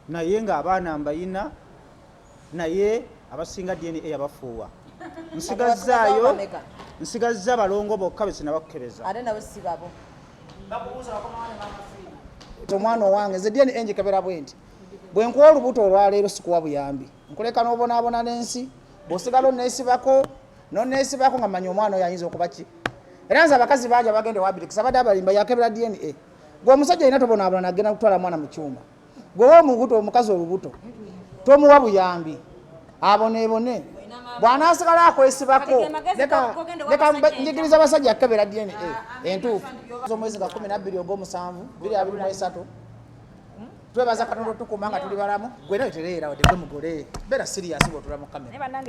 naye ng'abaana mbayina naye abasinga DNA yabafuuwa nsigazza balongo bokka be sinabakebeza ate nabo si babo omwana owange nze DNA njikebera bwenti bwe nkuwa olubuto olwaleero sikuwa buyambi nkuleka n'obonaabona n'ensi bw'osigala noneesibako nga manya omwana oyo ayinza okuba ki era nze abakazi bangi abagende wabirikisa badde abalimba yakebera DNA gwe omusajja alina tobonaabona nagenda kutwala mwana mu kyuma gwewa omubuto omukazi olubuto tomuwa buyambi aboneebone bw'anaasigala akwesibako leka njigiriza abasajja akebera DNA entuufu omwezi nga 12 ogw'omusanvu 2023 twebaza Katonda tukuma nga tuli balamu gwe nayo tereera wadde gwe mugole beera siriasi bw'otula mu kamera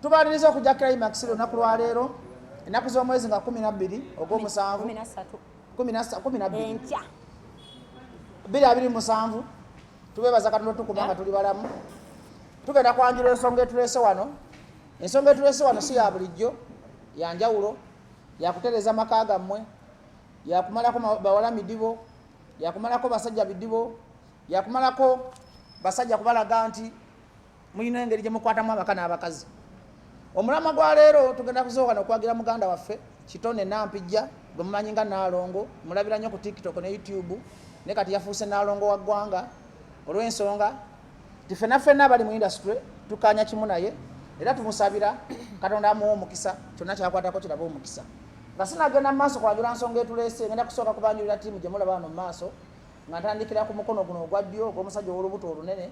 tubaliriza okujja Climax olunaku lwaleero ennaku z'omwezi nga 12 ogw'omusanvu 2027 tubebaza Katonda tukuma nga tuli balamu tugenda kwanjula ensonga etuleese wano ensonga etuleese wano si ya bulijjo yanjawulo yakutereza amaka gammwe yakumalako bawala midibo yakumalako basajja bidibo yakumalako basajja kubalaga nti mulina engeri gye mukwatamu abaka n'abakazi omulama gwa leero tugenda kuzooka n'okwagira muganda waffe Kitone Nampijja gwe mumanyi nga Naalongo mulabira nnyo ku TikTok ne YouTube ne kati yafuuse Naalongo wa ggwanga olw'ensonga ti ffenna bali mu industry tukanya kimu naye era tumusabira Katonda amuwa omukisa kyonna kyakwatako kiraba omukisa nga sinagenda mu maaso kwajula nsonga etuleese ngenda kusooka kubanjulira ttiimu gye mulaba wano mu maaso nga ntandikira ku mukono guno ogwa ddyo ogw'omusajja ow'olubuto olunene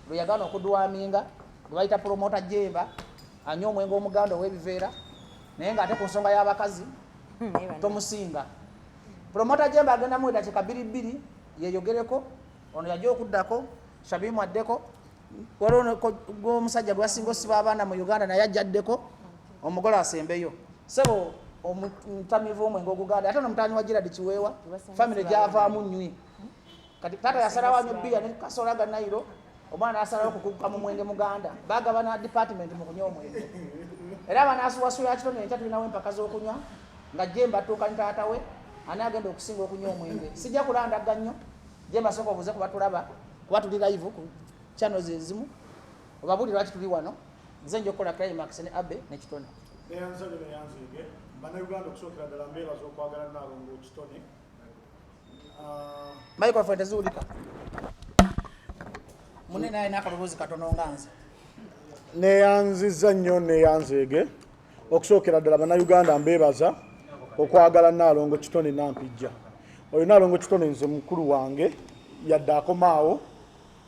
lwe yagaana okudwaminga gwe bayita promota Jemba anywa omwenge omuganda ow'ebiveera naye ng'ate ku nsonga y'abakazi tomusinga promota Jemba agenda mu eddakiika 2 yeeyogereko ono yajja okuddako Shabimu addeko waliwo omusajja gwe yasinga osiba abaana mu Uganda naye ajjaddeko omugole asembeyo sebo omutamivu omwenge oguganda ate nomutaani wa Gerard Kiweewa famire gyavaamu nnywi kati taata yasalawo anywa bbiya ne Kasola ga Nairo omwana asalawo kukuguka mu mwenge muganda bagabana department mu kunywa omwenge era banaasuwasuya Kitone enkya tulinawo empaka z'okunywa nga Jemba atuuka ne taata we ani agenda okusinga okunywa omwenge sijja kulandaga nnyo Jemba sooka obuze kuba tulaba kuba tuli live ku channels ezimu obabuli lwaki tuli wano nze nja okukola Climax ne Abe ne Kitone neyanzige bannayuganda okusookera ddala mbeera z'okwagala Naalongo Kitone microphone teziwulika munene alina akaloboozi katono nga nze neyanziza nnyo neyanzige okusookera ddala bannayuganda mbeebaza okwagala Naalongo Kitone Nampijja oyo Naalongo Kitone nze mukulu wange yadde akomaawo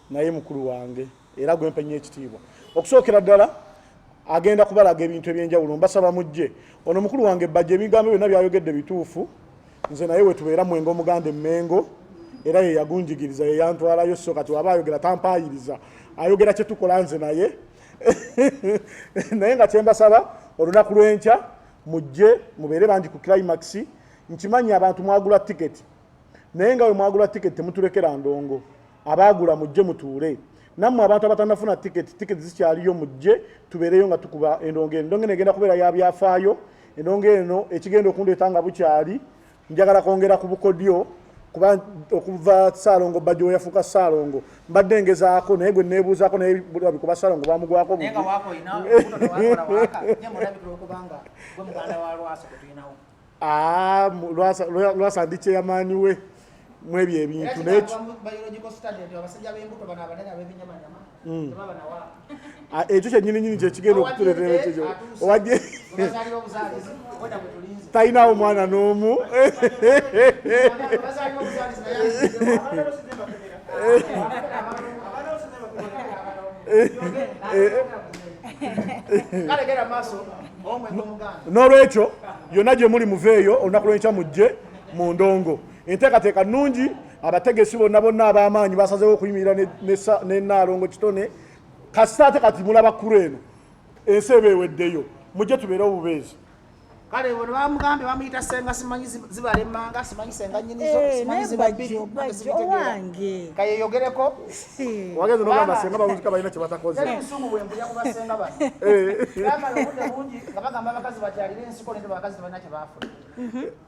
naye mukulu wange era gwe mpenya ekitiibwa okusookera ddala agenda kubalaga ebintu ebyenjawulo mbasaba mujje ono mukulu wange bajje ebigambo byonna byayogedde bituufu nze naye wetubeera mwenge omuganda emmengo era ye yagunjigiriza ye yantwalayo so kati waba ayogera tampaayiriza ayogera kye tukola nze naye naye nga kyembasaba olunaku lw'enkya mujje mubeere bangi ku Climax nkimanyi abantu mwagula tiketi naye nga we mwagula tiketi temutulekera ndongo abaagula mujje mutuule nammwe abantu abatannafuna tiketi zikyaliyo mujje tubeereyo nga tukuba endongo eno endongo eno egenda kubeera ya byafaayo endongo eno ekigenda okundeeta nga bukyali njagala kwongera ku bukodyo kuba okuva Ssaalongo Bajjo yafuuka Ssaalongo mbadde ngezaako naye gwe neebuuzaako naye bikuba Ssaalongo bamugwako Lwasa ndi kyeyamaanyi we mu ebyo ebintu ekyo kyennyininyini kyekigenda okutuleetera ekyo owajje talinawo mwana n'omu n'olwekyo yonna gye muli muveeyo olunaku lw'enkya mujje mu ndongo enteekateeka nnungi abategesi bonna ab'amaanyi basazeewo okuyimirira ne Naalongo Kitone kasita ate kati mulaba kkulu eno ensi eba eweddeyo mujje tubeere obubeezi kale bwe bamugambe bamuyita senga simanyi zibalemanga simanyi senga nnyinizo simanyi zibabbiri owange kayeyogereko wageze nogamba senga bawuzika balina kye batakoze teri busungu bwembuya kubasenga bano bamala obudde bungi nga bagamba abakazi bakyalira ensiko nende abakazi tebalina kye baafuna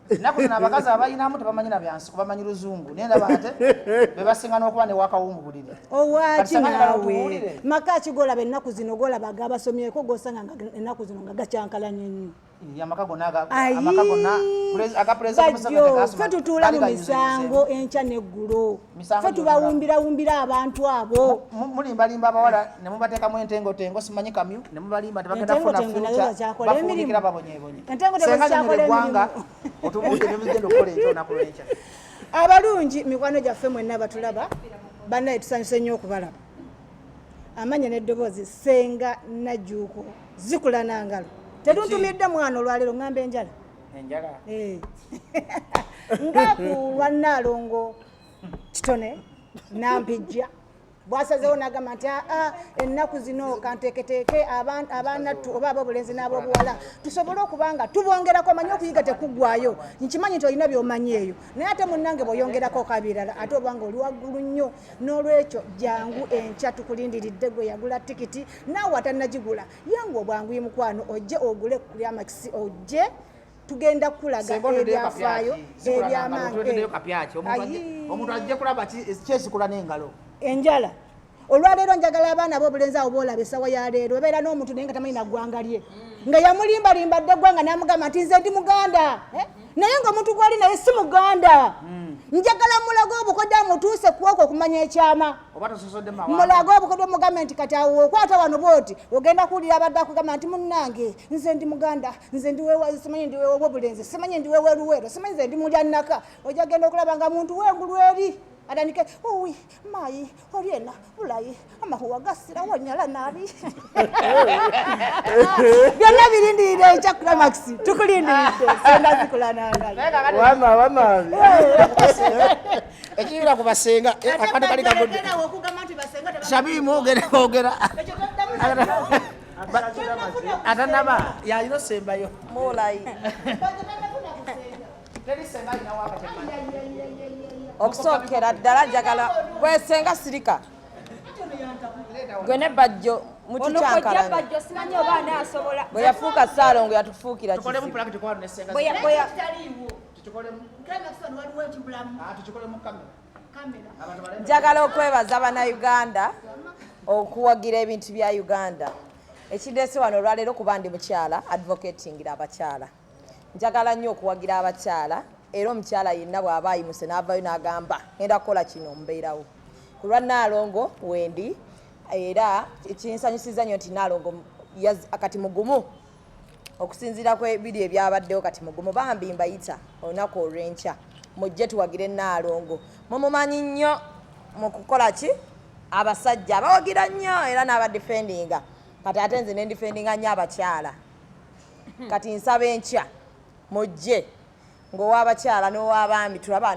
ennaku zino abakazi abayinamu tebamanyi na byansiko bamanyi luzungu naye ndaba ate be basinga n'okuba ne wakawumbulire owaki naawe maka kigolaba ennaku zino golaba gabasomyeko gosanga ennaku zino nga gacyankalanye nnyo amaka gonna agapureezidenti fe tutuula mu misango enkya n'eggulo fe tubawumbira abantu abo mulimbalimba abawala ne mubateekamu entengotengo simanyi kamyu ne mubalimba tebagenda kufuna fuuca bafuulikira babonyebonye senga nyonyera eggwanga otubuuze ne mugenda okukola enkya olunaku lw'enkya abalungi mikwano gyaffe mwenna batulaba bannaye tusanyuse nnyo okubalaba amanya n'eddoboozi senga najjuuko zikula nangalo tetuntumidde mwana olwaleero ngamba enjala nga ku lwannaalongo kitone nampijja bwasazeewo nagamba nti ennaku zino kanteeketeeke abaanattu oba ab'obulenzi n'ab'obuwala tusobole okuba nga tubongerako manye okuyiga tekuggwayo nkimanyi nti olina by'omanyi eyo naye ate munnange bw'oyongerako kabirala ate obanga oli waggulu nnyo n'olwekyo jangu enkya tukulindiridde gwe yagula tikiti naawe atannagigula yangu obwanguyi mukwano ojje ogule kuli amakisi ojje tugenda kulaga ebyafaayo ebyamange omuntu ajje kulaba kyesikula n'engalo enjala olwaleero njagala abaana b'obulenzi awo boolaba essawa ya leero babeera n'omuntu naye nga tamanyi na ggwanga lye nga yamulimbalimba dde eggwanga n'amugamba nti nze ndi muganda naye ng'omuntu gwali naye si muganda njagala mulago obukodde amutuuse kwoko okumanya ekyama mulago obukodde omugambe nti kati awo okwata wano bwoti ogenda kuwulira abadde akugamba nti munnange nze ndi muganda nze simanyi ndi wewobulenzi simanyi ndi weweruwero simanyi nze ndi mulyannaka ojja genda okulaba nga muntu wengulu eri atandike uwi mayi olyena bulayi amahuwa gasira wanyala nabi byonna birindirire enkya climax tukulindiridde senga zikula nangalo ekiyira ku basenga akati kali kagudde shabimu ogera atanaba yalina sembayo mulayi okusookera ddala njagala bwesenga sirika gwe ne bajjo mutukyankalana bwe yafuuka Ssaalongo yatufuukira njagala okwebaza bannayuganda okuwagira ebintu bya Uganda ekiddese wano olwaleero kuba ndi mukyala advocatingira abakyala njagala nnyo okuwagira abakyala era omukyala yenna bw'aba ayimuse n'avayo n'agamba ngenda kukola kino mbeerawo ku lwa Nnaalongo wendi era ekinsanyusiza nnyo nti Nnaalongo kati mugumu okusinziira ku ebiri ebyabaddewo kati mugumu bambi mbayita olunaku olw'enkya mujje tuwagire Nnaalongo mumumanyi nnyo mu kukola ki abasajja abawagira nnyo era n'abadefendinga kati ate nze nendifendinga nnyo abakyala kati nsaba enkya mujje ng'ow'abakyala n'ow'abaami tulaba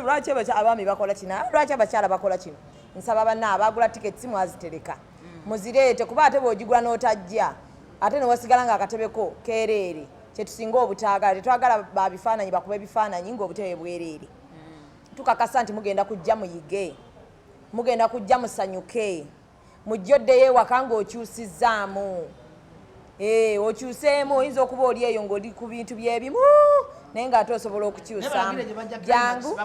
lwaki abaami bakola kino lwaki abakyala bakola kino nsaba banna abagula tiketi mwazitereka muzireete kuba ate bw'ogigula n'otajja ate newasigala ng'akatebeko keereere kyetusinga obutaagala tetwagala babifaananyi bakuba ebifaananyi ng'obutebe bwereere tukakasa nti mugenda kujja muyige mugenda kujja musanyuke mujje oddeyo ewaka ng'okyusizzaamu okyuseemu oyinza okuba oli eyo ng'oli ku bintu by'ebimu naye ng'ate osobola okukyusaamu jangu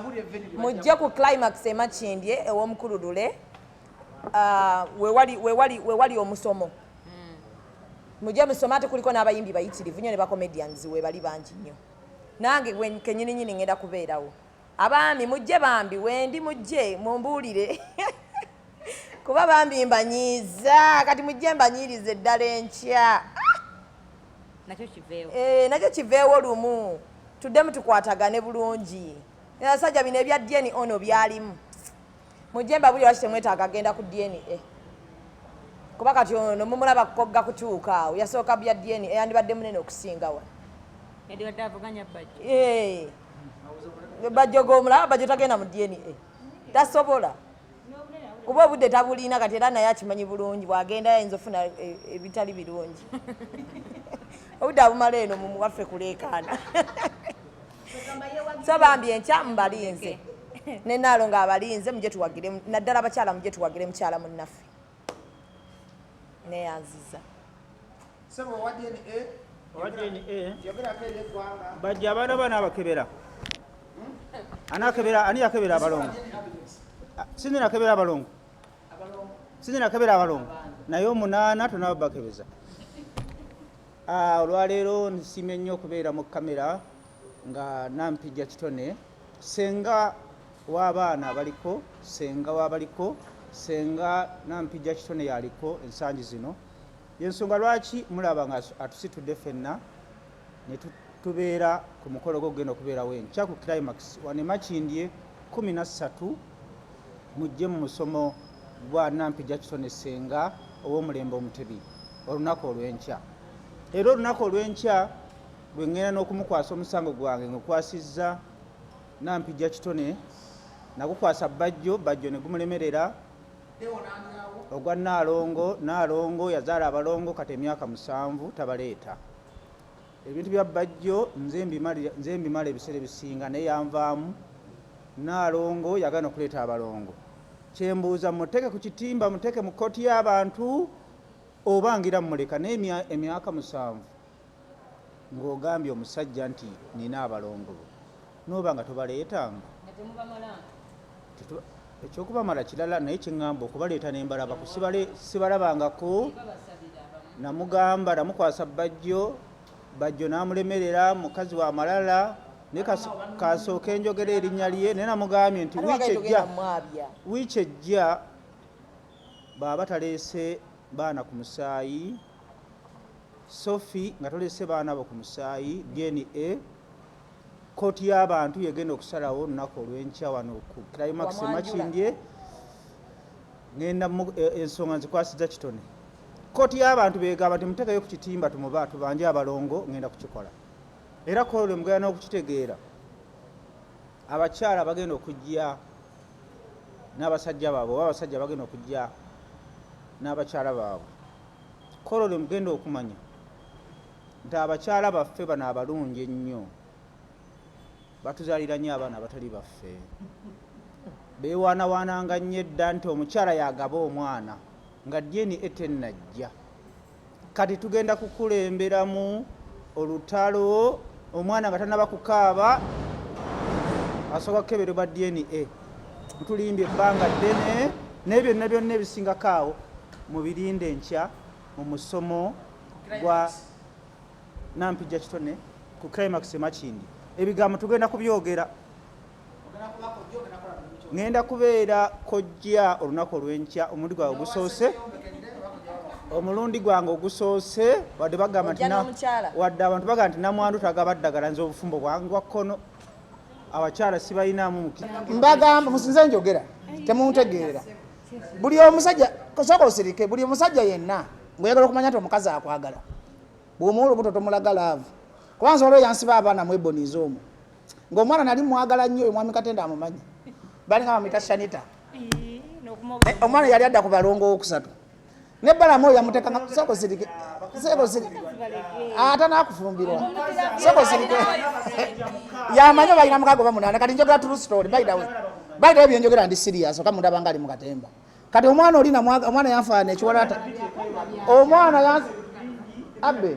mujje ku climax emakindye ew'omukululule wewali omusomo mujje musome ate kuliko n'abayimbi bayitirivu nnyo ne bacomedians webali bangi nnyo nange kenyininyini ngenda kubeerawo abaami mujje bambi wendi mujje mumbuulire kuba bambi mbanyiiza kati mujje mbanyirize eddala enkya nakyo kiveewo lumu tuddemu tukwatagane bulungi abasajja bino ebya DNA ono byalimu mujje mbabuli lwaki temwetaaga agenda ku DNA kuba kati ono mumulaba kogga kutuuka awo yasooka bya DNA yandibadde munene okusingawa bajjo g'omulaba bajjo tagenda mu DNA tasobola kuba obudde tabuliina kati era naye akimanyi bulungi bw'agenda yayinza ofuna ebitali birungi obudde abumala eno mumuwaffe kuleekaana so bambi enkya mbalinze nenaalo ng'abalinze muje tuwagire naddala abakyala muje tuwagire mukyala munnaffe neyanziza sebo wa DNA owa DNA yogerako eri eggwanga bajja abaana bana abakebera ani yakebera abalongo sinzi nakebera abalongo naye 8 tonaba bakebeza olwaleero nsiimye nnyo okubeera mu kamera nga Nampijja Kitone senga w'abaana abaliko senga Nampijja Kitone yaliko ensangi zino yensonga lwaki mulaba nga atusitudde ffenna ne tubeera ku mukolo gogenda okubeerawo enkya ku climax wane Makindye 13 mujje mu musomo gwa Nampijja Kitone senga ow'omulembe Omutebi olunaku olw'enkya era olunaku olw'enkya bwe ŋŋenda n'okumukwasa omusango gwange ngukwasizza Nampijja Kitone nagukwasa bajjo ne gumulemerera ogwa Naalongo yazaala abalongo kati emyaka 7 tabaleeta ebintu bya bajjo nze mbimala ebiseera ebisinga naye yanvaamu Naalongo yagana okuleeta abalongo kyembuuza muteeke ku kitimba muteeke mu kkooti y'abantu oba ngira mmuleka naye emyaka 7 ng'ogambye omusajja nti nina abalongo n'oba nga tobaleetanga ekyokubamala kirala naye kyeŋŋamba okubaleeta nembalaba sibalabangako namugamba namukwasa bajjo n'amulemerera mukazi wa malala naye kasooka enjogera erinnya lye naye namugambye nti wiiki ejja baaba taleese baana ku musaayi Sophie nga tolese baana bo ku musaayi DNA kooti y'abantu yegenda okusalawo olunaku olw'enkya wano ku climax Makindye ngenda ensonga nzikwasizza Kitone kooti y'abantu beegamba nti muteekayo ku kitimba tubanje abalongo ngenda kukikola era kolole mugenda n'okukitegeera abakyala bagenda okujja n'abasajja baabwe oba abasajja bagenda okujja n'abakyala baabwe kolole mugenda okumanya nti abakyala baffe bano abalungi ennyo batuzaalira nnyo abaana abatali baffe beewaanawaananga nnyo edda nti omukyala yagaba omwana nga DNA tennajja kati tugenda kukulemberamu olutalo omwana nga tanaba kukaaba asooka kukebererwa DNA tulimbye ebbanga ddene naye byonna ebisingako awo mubirinde enkya mu musomo gwa Nampijja Kitone ku climax Makindye ebigambo tugenda kubyogera ngenda kubeera kojja olunaku olw'enkya omulundi gwange ogusoose wadde abantu bagamba nti namwandu tagaba ddagala nze obufumbo bwange bwa kkono abakyala sibalinamu mbagamba musinze njogera temuntegeera buli omusajja sooka osirike buli omusajja yenna ng'oyagala okumanya nti omukazi akwagala bw'omuwula obuto tomulaga laavu kubanza olwo yansiba abaana mu eboniiza omwo ng'omwana nali mwagala nnyo oyo mwami Katenda amumanyi balinga bamuyita Shanita omwana yali adda ku balongo owokusatu nebbalamu oyo yamuteekanga sooka osirike ate naakufumbirwa sooka osirike yamanyi balina mukaaga oba 8 kati njogera true story by the way byenjogera ndi serious oka muntu abanga ali mu katemba kati omwana olina omwana yanfaana ekiwalaata omwana abbe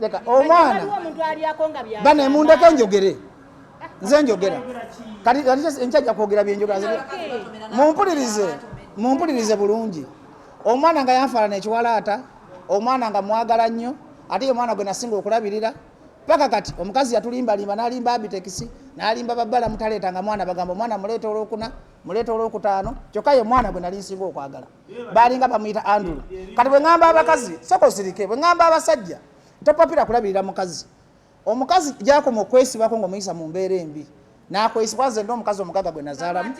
leka omwana bane mundeke njogere nze njogera kati enkyajja kwogera byenjogera mumpulirize bulungi omwana nga yanfaana ekiwalaata omwana nga mwagala nnyo ate ye mwana gwe nasinga okulabirira paka kati omukazi yatulimbalimba n'alimba abitekisi n'alimba babbala mutaleetanga mwana bagamba omwana muleeta olwokuna muleeta olwokutaano kyokka ye mwana gwe nali nsinga okwagala balinga bamuyita Andrew kati bwe ŋŋamba abakazi sooka osirike bwe ŋŋamba abasajja topapira kulabirira mukazi omukazi gyakoma okwesibako ng'omuyisa mu mbeera embi n'akwesibwa nze omukazi omugaga gwe nazaalamu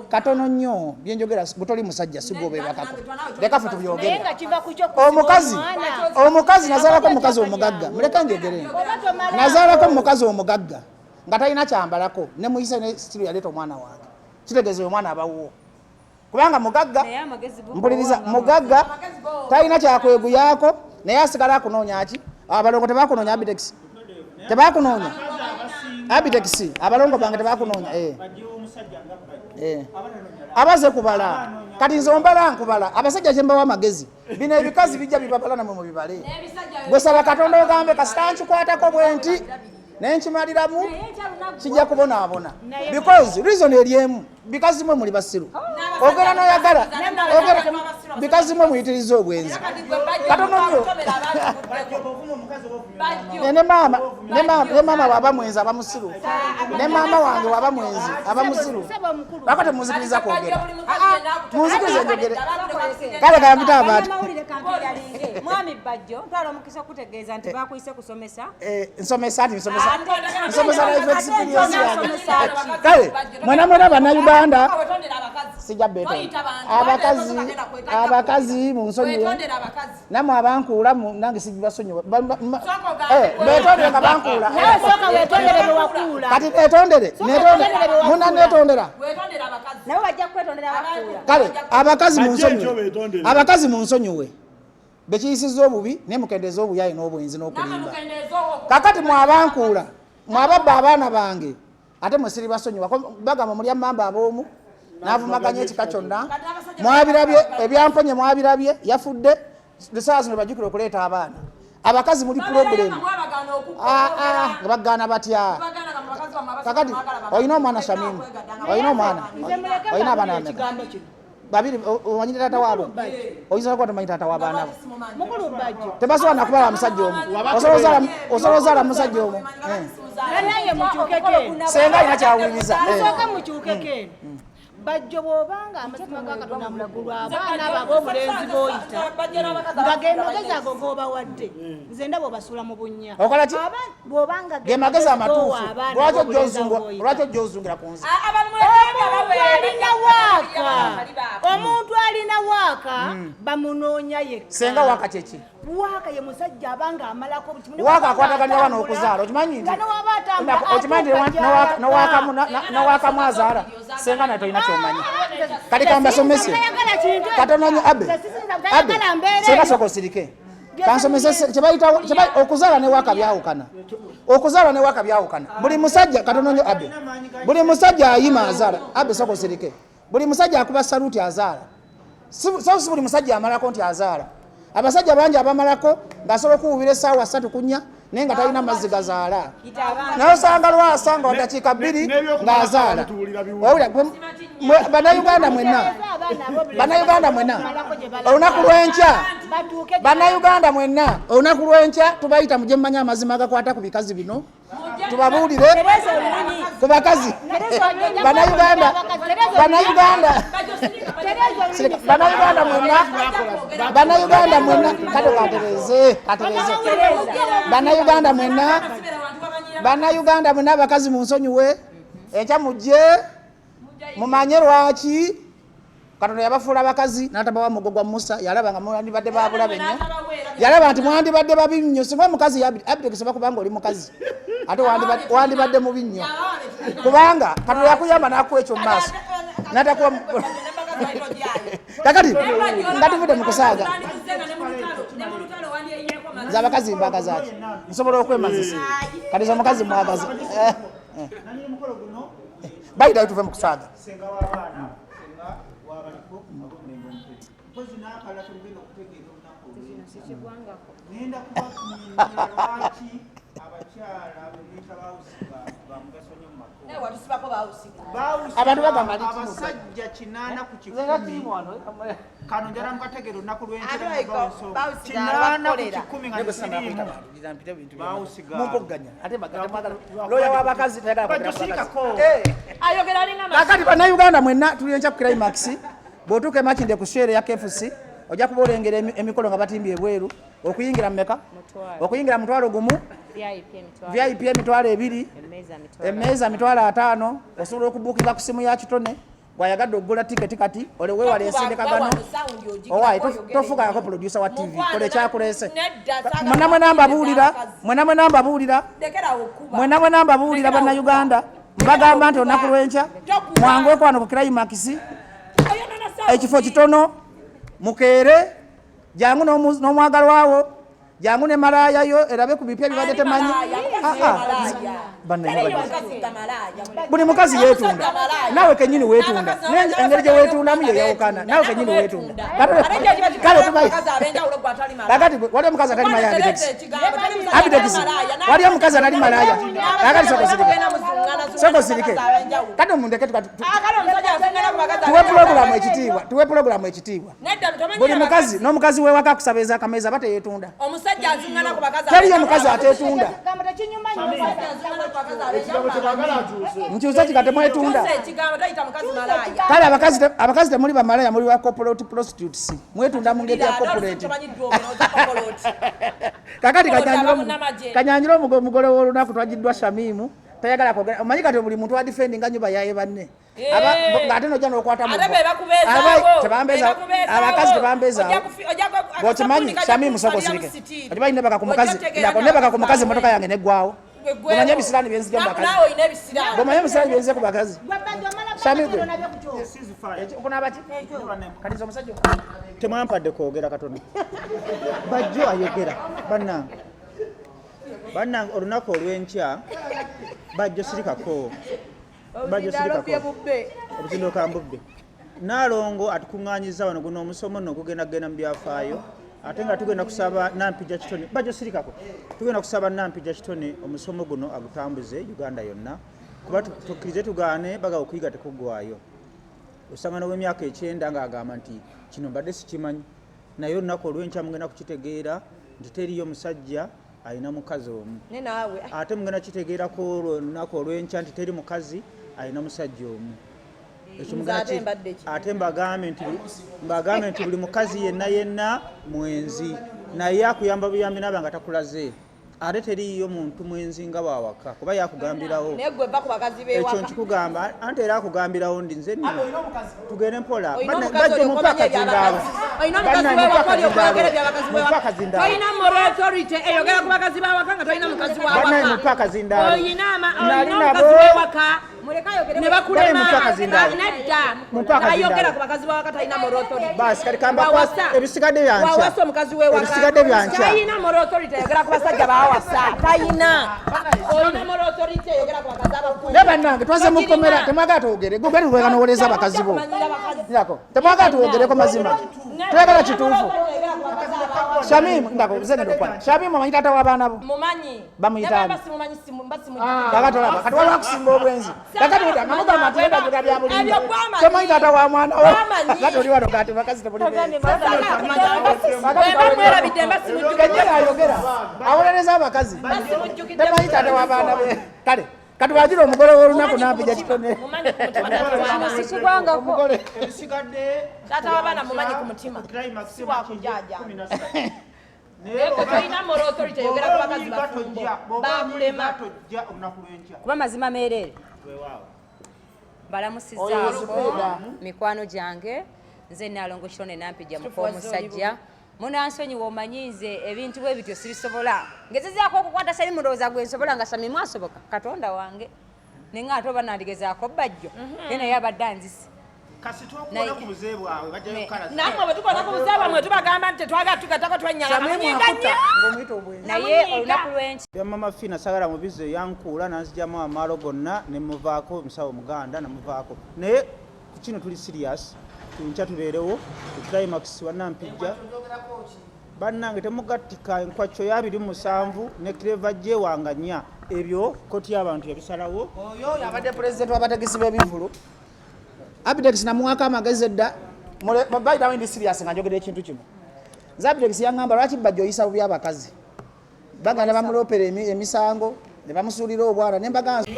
katono nnyo byenjogera butoli musajja sigwobeebakako leka fe tubyogere omukazi nazaalako omukazi omugagga muleke njogere nazaalako omukazi omugagga nga talina kyambalako ne muyise ne sitiru yaleeta omwana wange kitegeeza omwana abawuwo kubanga mugagga mpuliriza mugagga talina kyakweguyaako naye asigala akunoonya ki abalongo tebakunoonya Abitex tebakunoonya Abitex abalongo bange tebakunoonya abaze kubala kati nze ombala nkubala abasajja kyembawa amagezi bino ebikazi bijja bibabala namwe mubibale gwe saba Katonda ogambe kasita nkikwatako bwenti nenkimaliramu kijja kubonaabona because reason eryemu bikazi mwe muli basiru ogera noyagala bikazi mwe muyitiriza obwenzi katononyo ne maama waba mwenzi abamusiru ne maama wange waba mwenzi abamusiru bako temuzikiriza kwogera muzikiriza njogere kale kayambita abantu mwami Bajjo ntwala omukisa okutegeeza nti bakwise kusomesa nsomesa life experience yange kale mwana bannayuganda sijja betonda abakazi munsonyiwe namwe abankuula nange sijibasonyiwe betondere nga bankuula kati netondere muna netondera nabo bajja kwetondera abakuula kale abakazi munsonyiwe bekiyisiza obubi nemukendeeza obuyayi n'obwenzi n'okulimba kakati mwabankuula mwababba abaana bange ate mwesiri basonyiwa bagamba mulya mamba ab'omu n'avumaganya ekika kyonna mwabirabye ebyamponye mwabirabye yafudde esaawa zino bajjukira okuleeta abaana abakazi muli pulobulemu nga bagaana batya kakati olina omwana Shamimu olina omwana olina abaana bameka babiri omanyire taata waabo oyinza kuba tomanyi taata w'abaana bo tebasobola nakubala musajja omu osobola ozaala musajja omu senga alina kyawuliriza Bajjo bw'obanga amazima ga Katonda mu ggulu abaana ab'omulenzi b'oyita nga ge magezi ago g'obawadde nze ndaba obasuula mu bunnya okola ki bw'obanga ge magezi amatuufu lwaki ojja ozungira ku nsi omuntu alina waaka bamunoonya yekka senga waaka kyeki waaka ye musajja abanga amalako waaka akwataganira abaana okuzaala okimanyi nti okimanyi nti nowaakamu azaala senga naye tolina kyomanyi kati kambasomese katononyo abe senga soka osirike kansomese okuzaala ne waaka byawukana okuzaala ne waaka byawukana buli musajja katononyo abe buli musajja ayima azaala abe soka osirike buli musajja akuba saluti azaala si buli musajja amalako nti azaala abasajja bangi abamalako ng'asobola okuwubira essaawa 3 kunya naye nga talina mazzi gazaala naye osanga lwasa nga wadakiika 2 ng'azaala bannayuganda mwenna olunaku lw'enkya bannayuganda mwenna olunaku lw'enkya tubayita mujje mumanye amazima agakwata ku bikazi bino tubabuulire ku bakazi bannayuganda mwenna katereze bannayuganda mwenna abakazi munsonyiwe enkya mujje mumanye lwaki Katonda yabafuula abakazi n'atabawa mugo gwa Musa yalaba nga mwandibadde babulabe nnyo yalaba nti mwandibadde babi nnyo singa omukazi Abitex bakubanga oli mukazi ate wandibadde mubi nnyo kubanga Katonda yakuyamba n'akuwa ekyo mu maaso n'atakuwa kakati nga tuvudde mu kusaaga nze abakazi mbagaza ati nsobola okwemazisa kati ze omukazi mwagazi bayitayo tuve mu kusaaga Nenda kubakunyinira lwaki abakyala bemuyita bawusiga bamugaso nnyo mu makola abantu bagamba abasajja 8 ku 10 kano njala mukategera olunaku lw'enkyera 8 ku 10 nga nesiriimu bawusiga loya w'abakazi kakati bannayuganda mwenna tuli enkya ku Climax bw'otuuka emakinde ku share ya KFC ojja kuba olengera emikolo nga batimbye ebweru okuyingira mmeka okuyingira mutwalo gumu VIP emitwalo 2 emmeeza mitwalo 5 osobola okubuukira ku simu ya kitone bwayagadde okugula tiketi kati olewewala ensindikagano owaye tofugako producer wa TV kole kyakulese mwenamwe nambabuulira bannayuganda mbagamba nti olunaku lw'enkya mwangu kwano ku Climax ekifo kitono mukeere jangu n'omwagalwawo jangu ne malaayayo erabe ku bipya bibadde temanyi buli mukazi yeetunda naawe kenyini weetunda engeri gye weetundamu yeyawukana naawe kenyini weetunda kakati waliwo omukazi atali malaya abitegisi waliwo omukazi atali malaya akati sokosirike kati omundeke tuwe pulogulamu ekitiibwa buli mukazi n'omukazi wewaka akusabiriza akameeza aba teyeetunda teriyo omukazi ateetunda nkyusa kiga temwetunda kale abakazi temuli bamalaya muli wa corporate prostitutes mwetunda mu ngeri ya corporate kakati kanyanjira omugole w'olunaku twagiddwa Shamimu tayagala kwogera omanyi kati buli muntu adifendinga nyumba yaye banne ng'ate nojja n'okwata abakazi tebambeeza bw'okimanyi Shamimu sokosirike okimanyi nebaka ku mukazi nebaka ku mukazi emotoka yange neggwawo gomanye ebisiraani byenzija mu bakazi gomanye ebisiraani byenzize ku bakazi temwampadde kwogera katono bajjo ayogera bannange olunaku olw'enkya bajjo sirikako olutindo kambubbe naalongo atukuŋŋaanyiza wano guno omusomo nno ogugenda mu byafaayo ate nga tugenda kusaba Nampijja Kitone bajjo sirikako tugenda kusaba Nampijja Kitone omusomo guno agutambuze Uganda yonna kuba tukkirize tugaane baga okuyiga tekuggwayo osangana w'emyaka 9 ng'agamba nti kino mbadde sikimanyi naye olunaku olw'enkya mugenda kukitegeera nti teriyo musajja alina mukazi omu ate mugenda kitegeerako olunaku olw'enkya nti teri mukazi alina musajja omu ate mbagambe nti buli mukazi yenna mwenzi naye akuyamba buyambi naba nga takulaze ate teriyo muntu mwenzi nga wawaka kuba yakugambirawo ekyo nkikugamba anti era akugambirawo ndi nze nno tugende mpola bajje mupaka zindaalo mupaka zindaalo basi kati kamba ebisigadde byankya nebannange twaze mukomera temwagala twogere gogeri lweganowoleza abakazi bo temwagala tuwogereko mazima twagala kituufu Shamimu Shamimu amanyi taata w'abaana bo bamuyitaani kakatolaba kati waliwo akusimba obwenzi kakatudamamugamba tuendajuga bya bulimba tomanyi taata wa mwana wo kati oli wano kati bakazi temuliayogera awolereza abakazi temanyi taata w'abaana be kale kati wagira omugole w'olunaku Nampijja Kitone ebisigadde taata w'abaana mumanyi ku mutima si wakujaja toyina moral authority yogera ku bakazi bafumbo bakulema kuba mazima meerere mbalamusizzaako mikwano gyange nze Nalongo Kitone Nampijja mukomusajja munansonyiwa omanyi nze ebintu bwe bityo sibisobola ngezezaako okukwata Shamimu ndowooza gwe nsobola nga Shamimu asoboka Katonda wange nenga ate oba nandigezaako bajjo ye naye abadde anzisi namwe bwe tukola ku buze bwamwe tubagamba nti tetwagala tugatako twenyala naye olunaku lw'enkya byamama Fiina sagala mubize yankuula nanzijamu amaalo gonna nemuvaako omusawo Muganda namuvaako naye ku kino tuli serious tunkya tubeerewo Climax wa Nampijja bannange temugattika enkwacyo ya 27 ne Clever gyewanganya ebyo koti y'abantu yabisalawo oyo yabadde pulezidenti w'abategesi b'ebivulu Abidex namuwaka amagezi edda baita wendi serious nga njogera ekintu kino nze Abidex yaŋŋamba lwaki bajja oyisa bubi abakazi baganda bamulopera emisango ne bamusuulira obwana ne mbaganza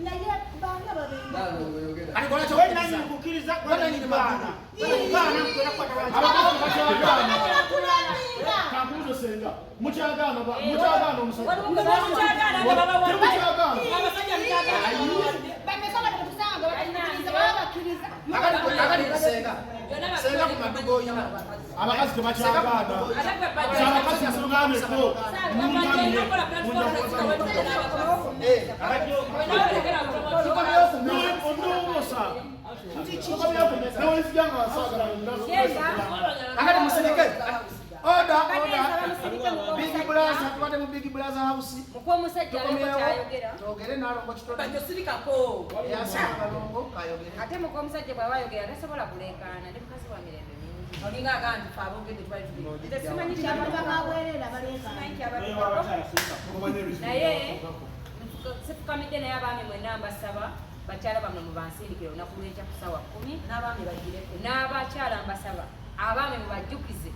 naye banga babenga abakazi tebakyagaana abakazi nsonganeko onoomosa newezijanga wasagala akati museneke oda big blaza tubate mu big blaza house Musajja togere nalongo kitone yasabalongo kayogere ate muko omusajja bw'aba ayogera tasobola kuleekaana ne mukazi wa mirembe mingi olinga aganti fe abogedde twali tuli simanyi bababwerera baleekaana naye sifukamidde naye abaami mwenna mbasaba bakyala bamwe mubansindikire olunaku lw'enkya ku ssaawa 10 n'abaami bagireko n'abakyala mbasaba abaami mubajjukize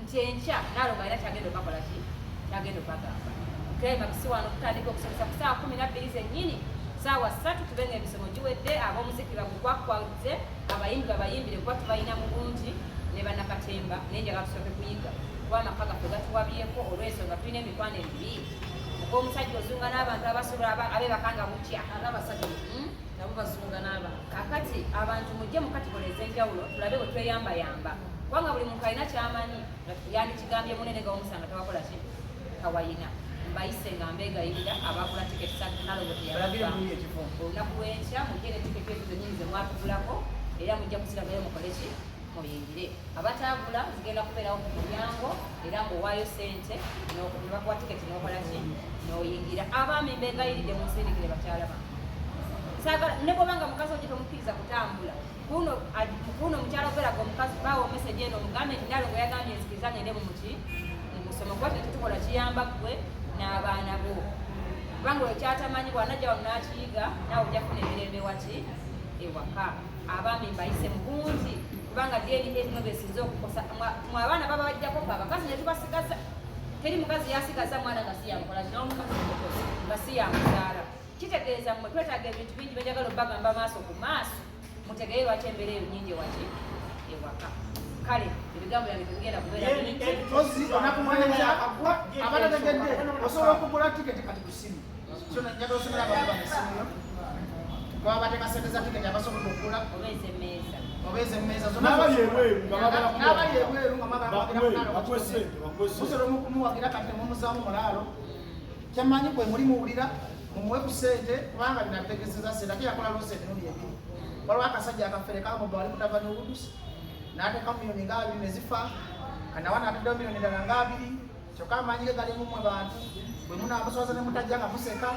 nti enkya naalonga era kyagenda okakola ki kyagenda okagamba klemagisi wano kutandika okusomesa ku ssaawa 12 zennyini ssaawa 3 tube nga emisomo giwedde ab'omuziki bagukwakwazze abayimbi babayimbire kuba tubalina mu bungi ne bannakatemba naye njagala tusooke kuyiga kuba amaka gaffe gatuwabyeko olw'ensonga tulina emikwano emibiri omusajja ozunga n'abantu abasobola abebakanga butya n'abasajja nabo bazunga n'abantu kakati abantu mujje mu kategori ez'enjawulo tulabe bwe tweyambayamba kubanga buli muntu alina kyamanyi yandikigambye munene nga omusanga tawakola ki tawayina mbayise nga mbeegayirira abagula tiketi naloboteyabaa olunaku lw'enkya mujje ne tiketi ezo zennyini ze mwatugulako era mujja kuziragayo mukole ki muyingire abataagula zigenda kubeerawo ku mulyango era ng'owaayo sente nebakuwa tiketi n'okola ki n'oyingira abaami mbeegayiridde mu nsindikire bakyala ba ne bwobanga mukazi oje tomukkiriza kutambula kuno omukyala ogeraga omukazi baawo meseji eno omugambe nti nalongo yagambye nzikiriza ngende mu muki musomo kuba tetukola kiyamba ggwe n'abaana bo kubanga okyatamanyi bwanajja wano n'akiyiga naawe ojja kufuna emirembe waki ewaka abaami mbayise mubungi kubanga dna bino besinze okukosa mwe abaana baba bajjako abakazi ne tubasigaza teri mukazi yasigaza mwana nga siyamukola n'omukazi nga siyamuzaala kitegeeza mmwe twetaaga ebintu bingi benjagala obbagamba maaso ku maaso mutegeye lwaki embeera eyo nyingi waki ewaka kale ebigambo byange tebigenda kubeera ozi onakumwanenya abatategedde osobola okugula tiketi kati ku ssimu njagala osomera abantu bano essimu yo baba bateeka sente za tiketi abasobola okugula obeeza emmeeza obeeza emmeeza n'abali ebweru nga n'abali ebweru nga bakwese musobola okumuwagira kati nemumuzaamu mulaalo kyammanyi bwe muli muwulira mumuwe ku ssente kubanga binabitegezeza sente ate yakola lwosente noli ebiri waliwo akasajja akafere kamuba wali mutava n'obudusi n'ateeka miliyoni nga 2 ne zifa kanawa n'ataddewo miliyoni ddala nga 2 kyokka amanyi ge gali mumwe bantu bwe munaamusoboza ne mutajja nga museka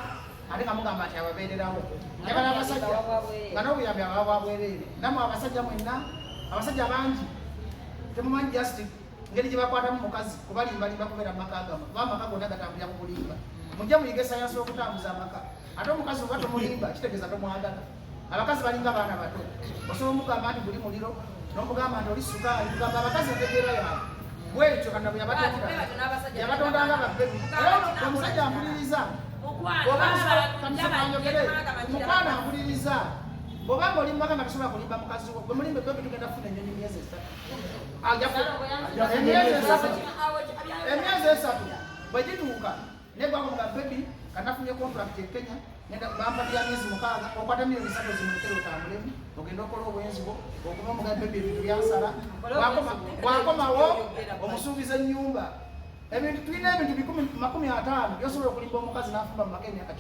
ate nga mugamba nti ababeererawo njagala abasajja nga n'obuyambi ababa bwabwereere nammwe abasajja mwenna abasajja bangi temumanyi just ngeri gye bakwatamu mukazi kubalimbalimba kubeera mu maka gamu kuba amaka gonna gatambulira ku bulimba mujja muyiga esayansi y'okutambuza amaka ate omukazi oba tomulimba kitegeeza tomwagala abakazi balinga baana bato osobola omugamba nti buli muliro n'omugamba nti oli sukaali tugamba abakazi entegeera yaabwe bwekyo kana bwe yabatondanga babbebi era omusajja ampuliriza mukwano ampuliriza bwobanga oli mumaka nga tosobola kulimba mukazi wo gwe mulimba bebi tugenda kufuna ennyonyi myezi 3 emyezi 3 bwe gituuka negwanga nga bebi kanafunye contract e Kenya bampatira myezi 6 okwata miliyoni 3 zimulekere otambulemu ogenda okola obwenzi bwo okuba omuga bebi ebintu byansala wakomawo omusuubiza ennyumba ebintu tulina ebintu 50 byosobola okulimba omukazi n'afumba mu maka emyaka 10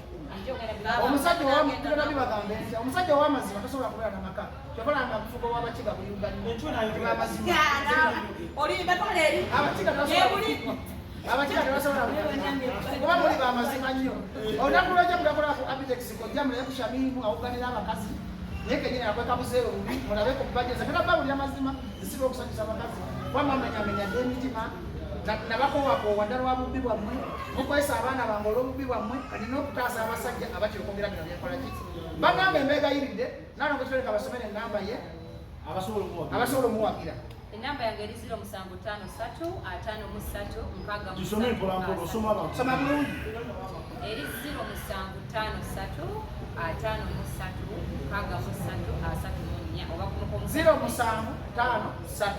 omusajja owamutugenda bibagambe nti omusajja ow'amazima tosobola kubeera n'amaka kyokolanga kufuga ow'abakiga buyunganimazima abakiga tebasobola kuba muli bamazima nnyo olunaku lwojja mugakola ku abitex kojja mulaye ku shamimu awuganira abakazi naye kenyini akweka buzeero bubi mulabe ku bajeza tetaba buli amazima zisiba okusanyusa abakazi wamamenyamenya emitima nabakowakoowa ddala lwa bubbi bwammwe mukwesa abaana bange olw'obubbi bwammwe kati n'okutaasa abasajja abakiri okwogera bino byenkola ki bagamba embeegayiridde nalongo kitoleka basomere enamba ye abasobola omuwagira enamba yange eri 0753553 gisome mpolampola osoma abantu eri 0 musanvu 5 3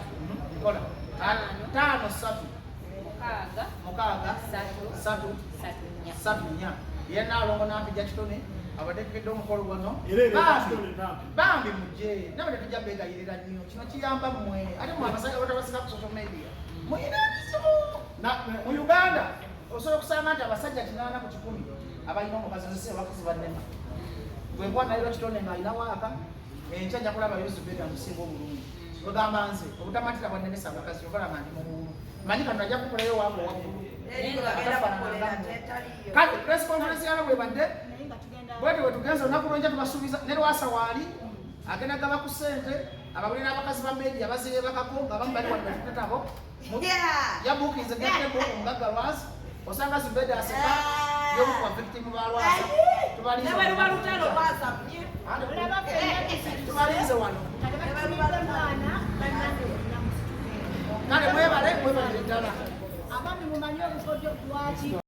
kola 5 3 mukaaga 3 4 ye Nalongo Nampijja Kitone abateekedde omukolo guno bambi mujje nabwe tetujja beegayirira nnyo kino kiyamba mmwe ate mwe abasajja batabasika ku social media muyina ebizibu mu Uganda osobola okusanga nti abasajja 8 ku 10 abalina omukazi nzise abakazi bannema bwe nkwana lero Kitone ng'alina waaka enkya nja kulaba Yusufeda musinga obulungi ogamba nze obutamatira bwannemesa abakazi obalaba ndi mubuulu manyi kano ajja kukolayo waako waggulu kale press conference yalo bwebadde bwete wetugenza olunaku lwenja tubasuubiza ne Lwasa waali agenda gaba ku ssente abagole n'abakazi ba media bazeebakako nga bamu bali wano batutetabo yabuukiriza geddeku omugagga Lwasa osanga Zubeda aseka yobukuba victim ba Lwasa tubalize wano kale mwebale ddala abami mumanyi obukodyo lwaki